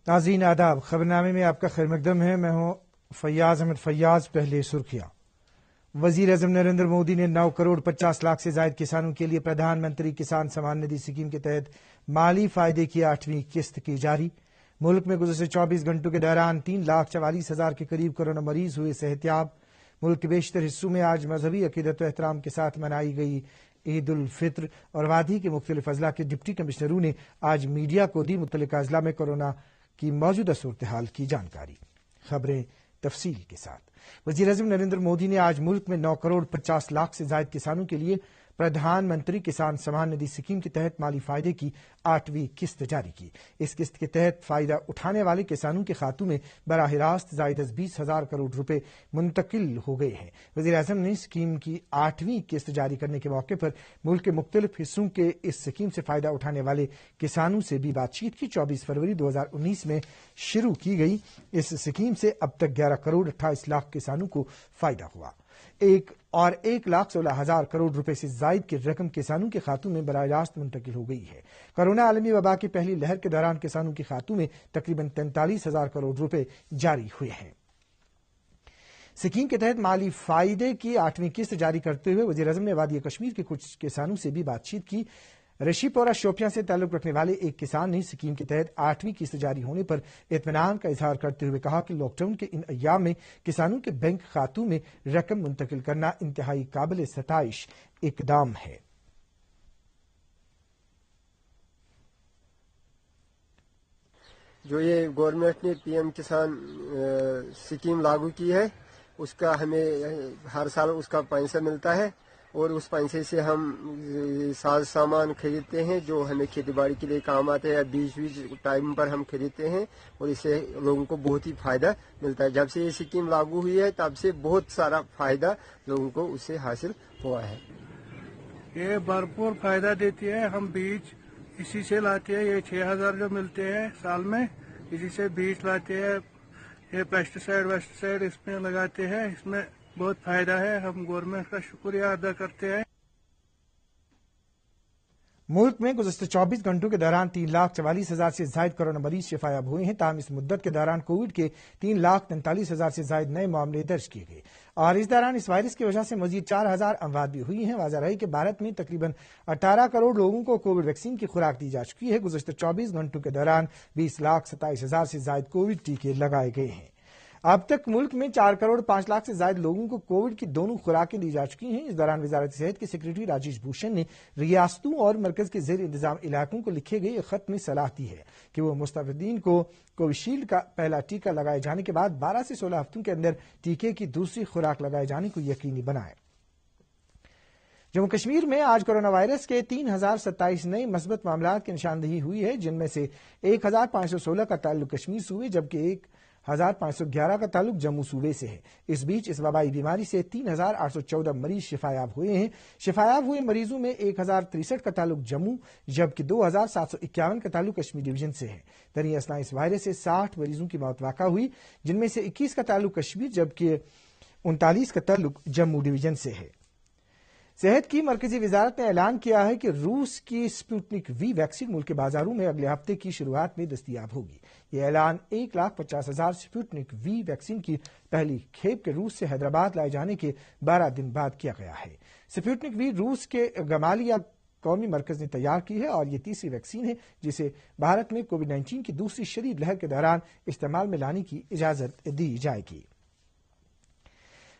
ناظرین آداب، خبرنامے میں آپ کا خیر مقدم ہے۔ میں ہوں فیاض احمد فیاض۔ پہلے سرخیاں۔ وزیر اعظم نریندر مودی نے 9 کروڑ 50 لاکھ سے زائد کسانوں کے لیے پردھان منتری کسان سمان ندھی اسکیم کے تحت مالی فائدے کی 8ویں قسط کی جاری۔ ملک میں گزشتہ 24 گھنٹوں کے دوران 3,44,000 کے قریب کورونا مریض ہوئے صحت یاب۔ ملک کے بیشتر حصوں میں آج مذہبی عقیدت و احترام کے ساتھ منائی گئی عید الفطر، اور وادی کے مختلف اضلاع کے ڈپٹی کمشنروں نے آج میڈیا کو دی متعلقہ اضلاع میں کورونا کی موجودہ صورتحال کی جانکاری۔ خبریں تفصیل کے ساتھ۔ وزیر اعظم نریندر مودی نے آج ملک میں 9 کروڑ 50 لاکھ سے زائد کسانوں کے لیے پردھان منتری کسان سمان ندھی اسکیم کے تحت مالی فائدے کی 8ویں قسط جاری کی۔ اس قسط کے تحت فائدہ اٹھانے والے کسانوں کے کھاتوں میں براہ راست زائد از 20,000 کروڑ روپے منتقل ہو گئے ہیں۔ وزیر اعظم نے اسکیم کی 8ویں قسط جاری کرنے کے موقع پر ملک کے مختلف حصوں کے اس اسکیم سے فائدہ اٹھانے والے کسانوں سے بھی بات چیت کی۔ 24 فروری 2019 میں شروع کی گئی اس اسکیم سے اب تک 11 کروڑ 28 لاکھ کسانوں کو فائدہ ہوا۔ 1,16,000 کروڑ روپے سے زائد کی رقم کسانوں کے کھاتوں میں براہ راست منتقل ہو گئی ہے۔ کورونا عالمی وبا کی پہلی لہر کے دوران کسانوں کے کھاتوں میں تقریباً 43,000 کروڑ روپے جاری ہوئے ہیں۔ اسکیم کے تحت مالی فائدے کی 8ویں قسط جاری کرتے ہوئے وزیر اعظم نے وادی کشمیر کے کچھ کسانوں سے بھی بات چیت کی۔ رشی پورہ شوپیاں سے تعلق رکھنے والے ایک کسان نے اسکیم کے تحت 8ویں قسط جاری ہونے پر اطمینان کا اظہار کرتے ہوئے کہا کہ لاک ڈاؤن کے ان ایام میں کسانوں کے بینک کھاتوں میں رقم منتقل کرنا انتہائی قابل ستائش اقدام ہے۔ جو یہ گورنمنٹ نے پی ایم کسان اسکیم لاگو کی ہے، اس کا ہمیں ہر سال اس کا پیسہ ملتا ہے، اور اس پیسے سے ہم ساز سامان خریدتے ہیں جو ہمیں کھیتی باڑی کے لیے کام آتے ہیں، بیج ٹائم پر ہم خریدتے ہیں، اور اس سے لوگوں کو بہت ہی فائدہ ملتا ہے۔ جب سے یہ اسکیم لاگو ہوئی ہے تب سے بہت سارا فائدہ لوگوں کو اس سے حاصل ہوا ہے۔ یہ بھرپور فائدہ دیتی ہے۔ ہم بیج اسی سے لاتے ہیں، یہ 6,000 جو ملتے ہیں سال میں، اسی سے بیج لاتے ہیں۔ یہ پیسٹیسائڈ اس میں لگاتے ہیں، اس میں بہت فائدہ ہے۔ ہم گورنمنٹ کا شکریہ ادا کرتے ہیں۔ ملک میں گزشتہ 24 گھنٹوں کے دوران 3,44,000 سے زائد کورونا مریض شفا یاب ہوئے ہیں۔ تاہم اس مدت کے دوران کووڈ کے 3,43,000 سے زائد نئے معاملے درج کیے گئے، اور اس دوران اس وائرس کی وجہ سے مزید 4,000 اموات بھی ہوئی ہیں۔ واضح رہے کہ بھارت میں تقریباً 18 کروڑ لوگوں کو کووڈ ویکسین کی خوراک دی جا چکی ہے۔ گزشتہ 24 گھنٹوں کے دوران 20,27,000 سے زائد کووڈ ٹیکے لگائے گئے ہیں۔ اب تک ملک میں 4 کروڑ 5 لاکھ سے زائد لوگوں کو کووڈ کی دونوں خوراکیں دی جا چکی ہیں۔ اس دوران وزارت صحت کے سیکریٹری راجیش بھوشن نے ریاستوں اور مرکز کے زیر انتظام علاقوں کو لکھے گئے ایک خط میں صلاح دی ہے کہ وہ مستفیدین کو کووشیلڈ کا پہلا ٹیکہ لگائے جانے کے بعد 12 سے 16 ہفتوں کے اندر ٹیکے کی دوسری خوراک لگائے جانے کو یقینی بنائیں۔ جموں کشمیر میں آج کورونا وائرس کے 3,027 نئے مثبت معاملات کی نشاندہی ہوئی ہے، جن میں سے 1,516 کا تعلق کشمیر صوبے جبکہ 1,511 کا تعلق جموں صوبے سے ہے۔ اس بیچ اس وبائی بیماری سے 3,814 مریض شفایاب ہوئے ہیں۔ شفایاب ہوئے مریضوں میں 1,063 کا تعلق جموں جبکہ 2,751 کا تعلق کشمیر ڈویژن سے ہے۔ دریں اثنا اس وائرس سے 60 مریضوں کی موت واقع ہوئی، جن میں سے 21 کا تعلق کشمیر جبکہ 39 کا تعلق جموں ڈویژن سے ہے۔ صحت کی مرکزی وزارت نے اعلان کیا ہے کہ روس کی اسپوتنک وی ویکسین ملک کے بازاروں میں اگلے ہفتے کی شروعات میں دستیاب ہوگی۔ یہ اعلان 1,50,000 اسپوتنک وی ویکسین کی پہلی کھیپ کے روس سے حیدرآباد لائے جانے کے 12 دن بعد کیا گیا ہے۔ اسپوتنک وی روس کے گمالیہ قومی مرکز نے تیار کی ہے، اور یہ تیسری ویکسین ہے جسے بھارت میں کووڈ-19 کی دوسری شدید لہر کے دوران استعمال میں لانے کی اجازت دی جائے گی۔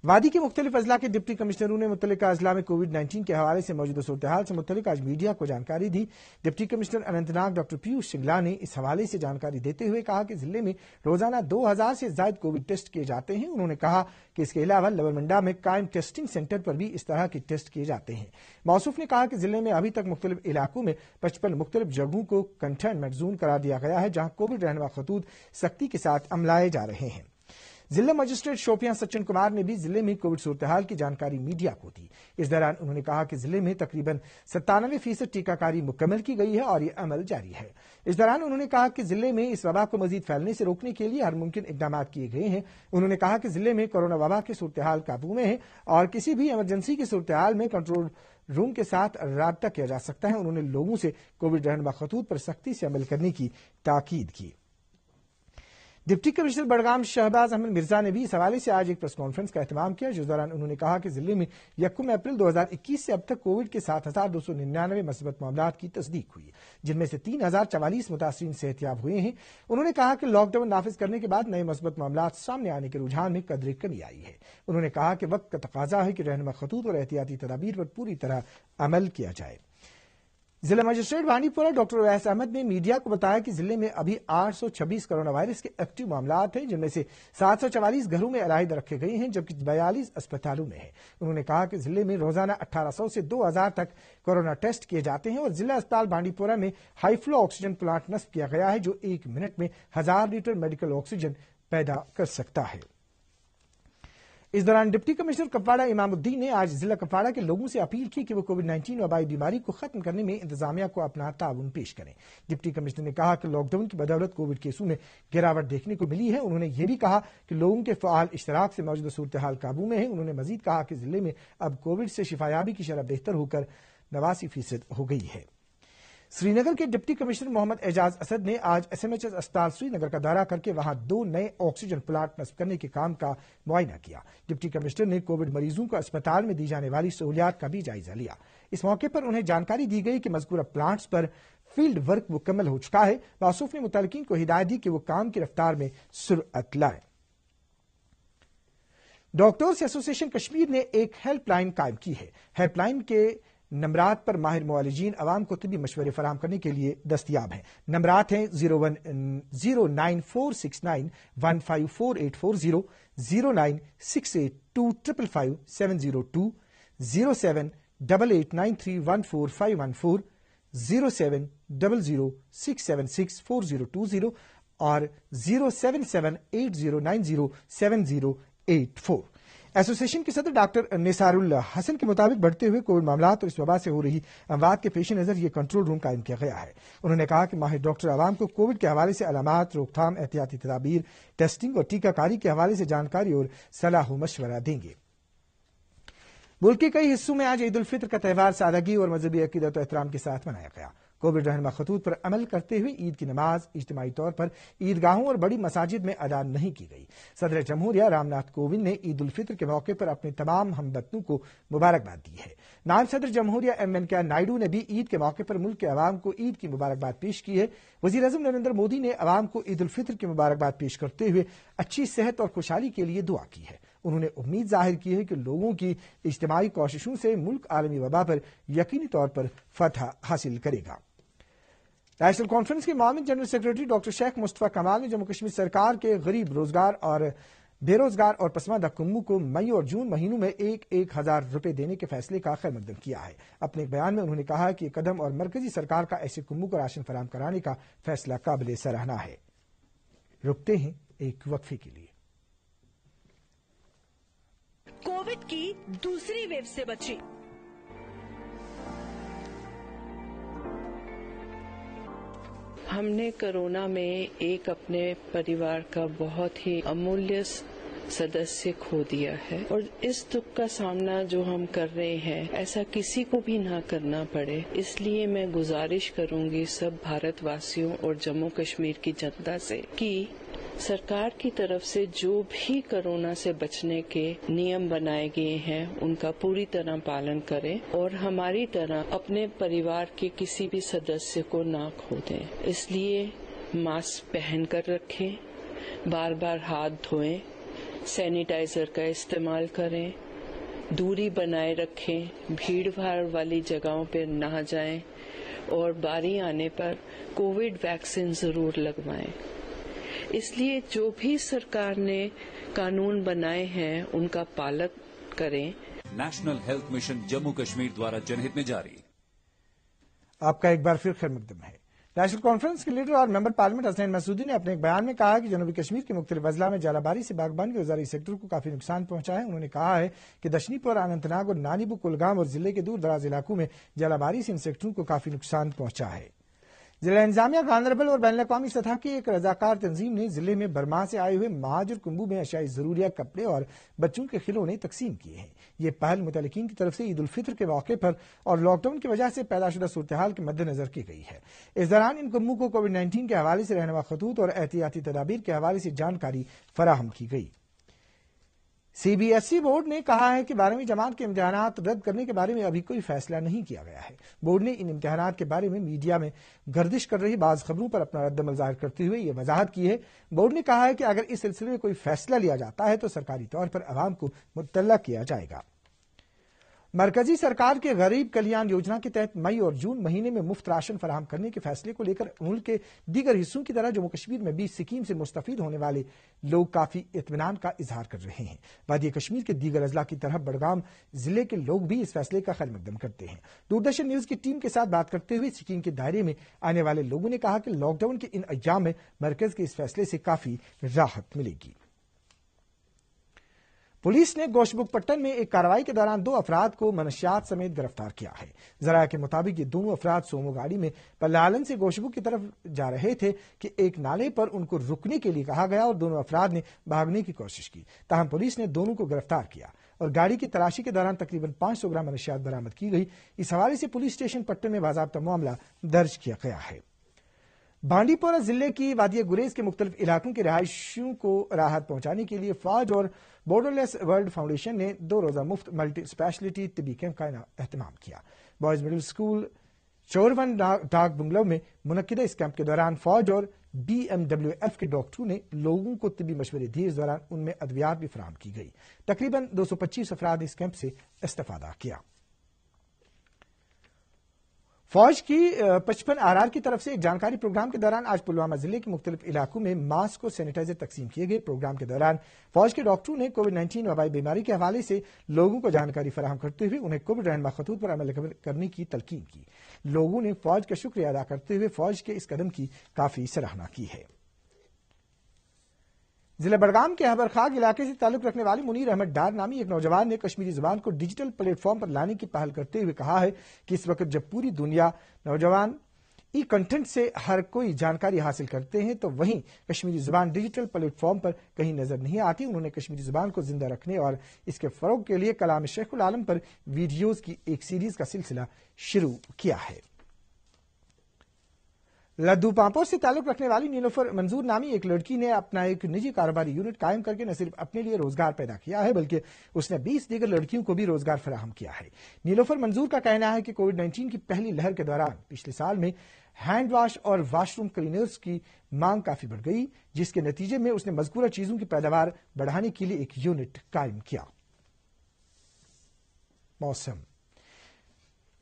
وادی کے مختلف اضلاع کے ڈپٹی کمشنروں نے متعلقہ اضلاع میں کووڈ-19 کے حوالے سے موجودہ صورتحال سے متعلق آج میڈیا کو جانکاری دی۔ Deputy commissioner Anant Nag doctor Piyush شنگلا نے اس حوالے سے جانکاری دیتے ہوئے کہا کہ ضلع میں روزانہ 2,000 سے زائد کووڈ ٹیسٹ کیے جاتے ہیں۔ انہوں نے کہا کہ اس کے علاوہ لور منڈا میں قائم ٹیسٹنگ سینٹر پر بھی اس طرح کے ٹیسٹ کیے جاتے ہیں۔ موصوف نے کہا کہ ضلع میں ابھی تک مختلف علاقوں میں 55 مختلف جگہوں کو کنٹینمنٹ زون قرار دیا گیا ہے، جہاں کووڈ رہنما خطوط سختی کے ساتھ عملائے جا رہے ہیں۔ ضلع مجسٹریٹ شوپیاں سچن کمار نے بھی ضلع میں کووڈ صورتحال کی جانکاری میڈیا کو دی۔ اس دوران انہوں نے کہا کہ ضلع میں تقریباً 97% ٹیکہ کاری مکمل کی گئی ہے اور یہ عمل جاری ہے۔ اس دوران انہوں نے کہا کہ ضلع میں اس وبا کو مزید پھیلنے سے روکنے کے لیے ہر ممکن اقدامات کیے گئے ہیں۔ انہوں نے کہا کہ ضلع میں کورونا وبا کی صورتحال قابو میں ہے اور کسی بھی ایمرجنسی کی صورتحال میں کنٹرول روم کے ساتھ رابطہ کیا جا سکتا ہے۔ انہوں نے لوگوں سے کووڈ رہنما خطوط پر سختی سے عمل کرنے کی تاکید کی۔ ڈپٹی کمشنر بڑگام شہباز احمد مرزا نے بھی اس حوالے سے آج ایک پریس کانفرنس کا اہتمام کیا، جس دوران انہوں نے کہا کہ ضلع میں 1 اپریل 2021 سے اب تک کووڈ کے 7,299 مثبت معاملات کی تصدیق ہوئی، جن میں سے 3,044 متاثرین صحتیاب ہوئے ہیں۔ انہوں نے کہا کہ لاک ڈاؤن نافذ کرنے کے بعد نئے مثبت معاملات سامنے آنے کے رجحان میں قدرے کمی آئی ہے۔ انہوں نے کہا کہ وقت کا تقاضا ہے کہ رہنما خطوط اور احتیاطی تدابیر پر پوری طرح عمل کیا جائے۔ ضلع مجسٹریٹ بانڈی پورہ ڈاکٹر اویس احمد نے میڈیا کو بتایا کہ ضلع میں ابھی 826 کرونا وائرس کے ایکٹیو معاملات ہیں، جن میں سے 744 گھروں میں علیحدہ رکھے گئے ہیں جبکہ 42 اسپتالوں میں ہیں۔ انہوں نے کہا کہ ضلع میں روزانہ 1800 سے 2000 تک کورونا ٹیسٹ کیے جاتے ہیں اور ضلع اسپتال بانڈی پورہ میں ہائی فلو آکسیجن پلانٹ نصب کیا گیا ہے جو 1 منٹ میں 1000 لیٹر میڈیکل آکسیجن پیدا کر سکتا ہے۔ اس دوران ڈپٹی کمشنر کپواڑہ امام الدین نے آج ضلع کپواڑہ کے لوگوں سے اپیل کی کہ وہ کووڈ-19 وبائی بیماری کو ختم کرنے میں انتظامیہ کو اپنا تعاون پیش کریں۔ ڈپٹی کمشنر نے کہا کہ لاک ڈاؤن کی بدولت کووڈ کیسوں میں گراوٹ دیکھنے کو ملی ہے۔ انہوں نے یہ بھی کہا کہ لوگوں کے فعال اشتراک سے موجودہ صورتحال قابو میں ہے۔ انہوں نے مزید کہا کہ ضلع میں اب کووڈ سے شفایابی کی شرح بہتر ہو کر 89% ہو گئی ہے۔ سری نگر کے ڈپٹی کمشنر محمد اعجاز اسد نے آج SMHS اسپتال سری نگر کا دورہ کر کے وہاں 2 نئے آکسیجن پلانٹ نصب کرنے کے کام کا معائنہ کیا۔ ڈپٹی کمشنر نے کووڈ مریضوں کو اسپتال میں دی جانے والی سہولیات کا بھی جائزہ لیا۔ اس موقع پر انہیں جانکاری دی گئی کہ مذکورہ پلانٹس پر فیلڈ ورک مکمل ہو چکا ہے۔ موصوف نے متعلقین کو ہدایت دی کہ وہ کام کی رفتار میں سرعت لائیں۔ ڈاکٹرز ایسوسی ایشن کشمیر نے ایک ہیلپ لائن قائم کی ہے۔ ہیلپ لائن کے نمبرات پر ماہر معالجین عوام کو طبی مشورے فراہم کرنے کے لیے دستیاب ہیں۔ نمبرات ہیں 09469154840، 09682555702، 07889314514، 07006764020 اور 07780907084۔ ایسوسی ایشن کے صدر ڈاکٹر نثار الحسن کے مطابق بڑھتے ہوئے کووڈ معاملات اور اس وبا سے ہو رہی اموات کے پیش نظر یہ کنٹرول روم قائم کیا گیا ہے۔ انہوں نے کہا کہ ماہر ڈاکٹر عوام کو کووڈ کے حوالے سے علامات، روک تھام، احتیاطی تدابیر، ٹیسٹنگ اور ٹیکہ کاری کے حوالے سے جانکاری اور صلاح و مشورہ دیں گے۔ ملک کے کئی حصوں میں آج عید الفطر کا تہوار سادگی اور مذہبی عقیدت و احترام کے ساتھ منایا گیا۔ کووڈ رہنما خطوط پر عمل کرتے ہوئے عید کی نماز اجتماعی طور پر عیدگاہوں اور بڑی مساجد میں ادا نہیں کی گئی۔ صدر جمہوریہ رام ناتھ کووند نے عید الفطر کے موقع پر اپنے تمام ہم وطنوں کو مبارکباد دی ہے۔ نائب صدر جمہوریہ ایم وینکیا نائیڈو نے بھی عید کے موقع پر ملک کے عوام کو عید کی مبارکباد پیش کی ہے۔ وزیر اعظم نریندر مودی نے عوام کو عید الفطر کی مبارکباد پیش کرتے ہوئے اچھی صحت اور خوشحالی کے لیے دعا کی ہے۔ انہوں نے امید ظاہر کی ہے کہ لوگوں کی اجتماعی کوششوں سے ملک عالمی وبا پر یقینی طور پر فتح حاصل کرے گا۔ نیشنل کانفرنس کے معاون جنرل سیکرٹری ڈاکٹر شیخ مصطفیٰ کمال نے جموں کشمیر سرکار کے غریب، روزگار اور بے روزگار اور پسماندہ کموں کو مئی اور جون مہینوں میں 1,000 روپے دینے کے فیصلے کا خیر مقدم کیا ہے۔ اپنے ایک بیان میں انہوں نے کہا کہ یہ قدم اور مرکزی سرکار کا ایسے کموں کو راشن فراہم کرانے کا فیصلہ قابل سراہنا ہے۔ رکتے ہیں ایک وقفے کے لیے۔ کووڈ کی دوسری ویو سے بچیں۔ ہم نے کورونا میں ایک اپنے پریوار کا بہت ہی امولیہ سدسیہ کھو دیا ہے، اور اس دکھ کا سامنا جو ہم کر رہے ہیں ایسا کسی کو بھی نہ کرنا پڑے، اس لیے میں گزارش کروں گی سب بھارت واسیوں اور جموں کشمیر کی جنتا سے کہ سرکار کی طرف سے جو بھی کورونا سے بچنے کے نیم بنائے گئے ہیں ان کا پوری طرح پالن کریں اور ہماری طرح اپنے پریوار کے کسی بھی سدسیہ کو نہ کھو دیں۔ اس لیے ماسک پہن کر رکھیں، بار بار ہاتھ دھوئیں، سینیٹائزر کا استعمال کریں، دوری بنائے رکھیں، بھیڑ بھاڑ والی جگہوں پہ نہ جائیں اور باری آنے پر کووڈ ویکسین ضرور لگوائیں۔ اس لیے جو بھی سرکار نے قانون بنائے ہیں ان کا پالن کریں۔ National health mission Jammu Kashmir دوارا جنہت میں جاری۔ آپ کا ایک بار پھر خیر مقدم ہے۔ نیشنل کانفرنس کے لیڈر اور ممبر پارلیمنٹ حسنین مسعودی نے اپنے ایک بیان میں کہا کہ جنوبی کشمیر کے مختلف اضلاع میں ژالہ باری سے باغبانی کے زرعی سیکٹر کو کافی نقصان پہنچا ہے۔ انہوں نے کہا ہے کہ دشنی پور، اننت ناگ اور نانیبو، کلگام اور ضلع کے دور دراز علاقوں میں ژالہ باری سے ان سیکٹروں کو کافی نقصان پہنچا ہے۔ ضلع انتظامیہ گاندربل اور بین الاقوامی سطح کی ایک رضاکار تنظیم نے ضلع میں برما سے آئے ہوئے مہاجر کنبوں میں اشیاء ضروریہ کپڑے اور بچوں کے کھلونے تقسیم کیے ہیں۔ یہ پہل متعلقین کی طرف سے عید الفطر کے موقع پر اور لاک ڈاؤن کی وجہ سے پیدا شدہ صورتحال کے مد نظر کی گئی ہے۔ اس دوران ان کنبوں کو کووڈ-19 کے حوالے سے رہنما خطوط اور احتیاطی تدابیر کے حوالے سے جانکاری فراہم کی گئی۔ C B S E board نے کہا ہے کہ 12ویں جماعت کے امتحانات رد کرنے کے بارے میں ابھی کوئی فیصلہ نہیں کیا گیا ہے۔ بورڈ نے ان امتحانات کے بارے میں میڈیا میں گردش کر رہی بعض خبروں پر اپنا رد عمل ظاہر کرتے ہوئے یہ وضاحت کی ہے۔ بورڈ نے کہا ہے کہ اگر اس سلسلے میں کوئی فیصلہ لیا جاتا ہے تو سرکاری طور پر عوام کو مطلع کیا جائے گا۔ مرکزی سرکار کے غریب کلیان یوجنا کے تحت مئی اور جون مہینے میں مفت راشن فراہم کرنے کے فیصلے کو لے کر ملک کے دیگر حصوں کی طرح جموں کشمیر میں بھی اسکیم سے مستفید ہونے والے لوگ کافی اطمینان کا اظہار کر رہے ہیں۔ وادی کشمیر کے دیگر اضلاع کی طرح بڑگام ضلع کے لوگ بھی اس فیصلے کا خیر مقدم کرتے ہیں۔ دوردرشن نیوز کی ٹیم کے ساتھ بات کرتے ہوئے اسکیم کے دائرے میں آنے والے لوگوں نے کہا کہ لاک ڈاؤن کے ان ایام میں مرکز کے اس فیصلے سے کافی راحت ملے گی۔ پولیس نے گوشت بک پٹن میں ایک کارروائی کے دوران 2 افراد کو منشیات سمیت گرفتار کیا ہے۔ ذرائع کے مطابق یہ دونوں افراد سومو گاڑی میں پلالن سے گوشت بک کی طرف جا رہے تھے کہ ایک نالے پر ان کو رکنے کے لیے کہا گیا اور دونوں افراد نے بھاگنے کی کوشش کی، تاہم پولیس نے دونوں کو گرفتار کیا اور گاڑی کی تلاشی کے دوران تقریباً 500 گرام منشیات برآمد کی گئی۔ اس حوالے سے پولیس اسٹیشن پٹن میں باضابطہ معاملہ درج کیا گیا ہے۔ بانڈی پورہ ضلع کی وادی گریز کے مختلف علاقوں کے رہائشیوں کو راحت پہنچانے کے لیے فوج اور بارڈرلیس ورلڈ فاؤنڈیشن نے 2 روزہ مفت ملٹی اسپیشلٹی طبی کیمپ کا اہتمام کیا۔ بوائز مڈل اسکول چورون ڈاک بنگلو میں منعقدہ اس کیمپ کے دوران فوج اور BMWF کے ڈاکٹروں نے لوگوں کو طبی مشورے دیے۔ اس دوران ان میں ادویات بھی فراہم کی گئی۔ تقریباً 225 افراد نے اس کیمپ سے استفادہ کیا۔ فوج کی 55 RR کی طرف سے ایک جانکاری پروگرام کے دوران آج پلوامہ ضلع کے مختلف علاقوں میں ماسک اور سینیٹائزر تقسیم کیے گئے۔ پروگرام کے دوران فوج کے ڈاکٹروں نے کووڈ-19 وبائی بیماری کے حوالے سے لوگوں کو جانکاری فراہم کرتے ہوئے انہیں کووڈ رہنما خطوط پر عمل کرنے کی تلقین کی۔ لوگوں نے فوج کا شکریہ ادا کرتے ہوئے فوج کے اس قدم کی کافی سراہنا کی ہے۔ ضلع بڑگام کے حبر خاک علاقے سے تعلق رکھنے والے منیر احمد ڈار نامی ایک نوجوان نے کشمیری زبان کو ڈیجیٹل پلیٹ فارم پر لانے کی پہل کرتے ہوئے کہا ہے کہ اس وقت جب پوری دنیا نوجوان ای کنٹینٹ سے ہر کوئی جانکاری حاصل کرتے ہیں تو وہیں کشمیری زبان ڈیجیٹل پلیٹ فارم پر کہیں نظر نہیں آتی۔ انہوں نے کشمیری زبان کو زندہ رکھنے اور اس کے فروغ کے لیے کلام شیخ العالم پر ویڈیوز کی ایک سیریز کا سلسلہ شروع کیا ہے۔ لدھو پامپور سے تعلق رکھنے والی نیلوفر منظور نامی ایک لڑکی نے اپنا ایک نجی کاروباری یونٹ قائم کر کے نہ صرف اپنے لیے روزگار پیدا کیا ہے بلکہ اس نے 20 دیگر لڑکیوں کو بھی روزگار فراہم کیا ہے۔ نیلوفر منظور کا کہنا ہے کہ کووڈ-19 کی پہلی لہر کے دوران پچھلے سال میں ہینڈ واش اور واش روم کلینرز کی مانگ کافی بڑھ گئی، جس کے نتیجے میں اس نے مذکورہ چیزوں کی پیداوار بڑھانے کے لیے ایک یونٹ قائم کیا۔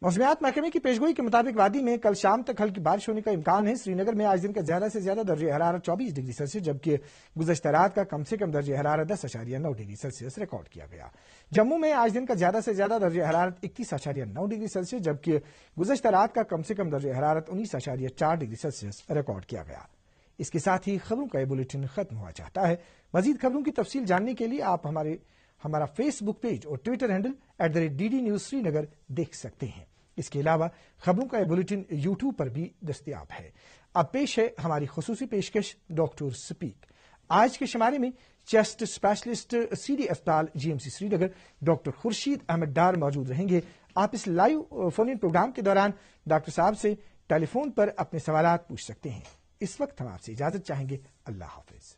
موسمیات محکمے کی پیشگوئی کے مطابق وادی میں کل شام تک ہلکی بارش ہونے کا امکان ہے۔ سری نگر میں آج دن کا زیادہ سے زیادہ درجہ حرارت 24 ڈگری سیلسیس جبکہ گزشتہ رات کا کم سے کم درجہ حرارت 10.9 ڈگری سیلسیس ریکارڈ کیا گیا۔ جموں میں آج دن کا زیادہ سے زیادہ درجہ حرارت 31.9 ڈگری سیلسیس جبکہ گزشتہ رات کا کم سے کم درجہ حرارت 19.4 ڈگری سیلسیس ریکارڈ کیا گیا۔ اس کے ساتھ ہی خبروں کا یہ بلیٹن ختم ہوا چاہتا ہے۔ مزید خبروں کی تفصیل جاننے کے لیے آپ ہمارا فیس بک پیج اور Twitter handle @DD News Srinagar دیکھ سکتے ہیں۔ اس کے علاوہ خبروں کا یہ بلیٹن یوٹیوب پر بھی دستیاب ہے۔ اب پیش ہے ہماری خصوصی پیشکش ڈاکٹر سپیک۔ آج کے شمارے میں چیسٹ اسپیشلسٹ CD اسپتال GMC سری نگر ڈاکٹر خورشید احمد ڈار موجود رہیں گے۔ آپ اس لائیو فون ان پروگرام کے دوران ڈاکٹر صاحب سے ٹیلی فون پر اپنے سوالات پوچھ سکتے ہیں۔ اس وقت ہم آپ سے اجازت چاہیں گے۔ اللہ حافظ۔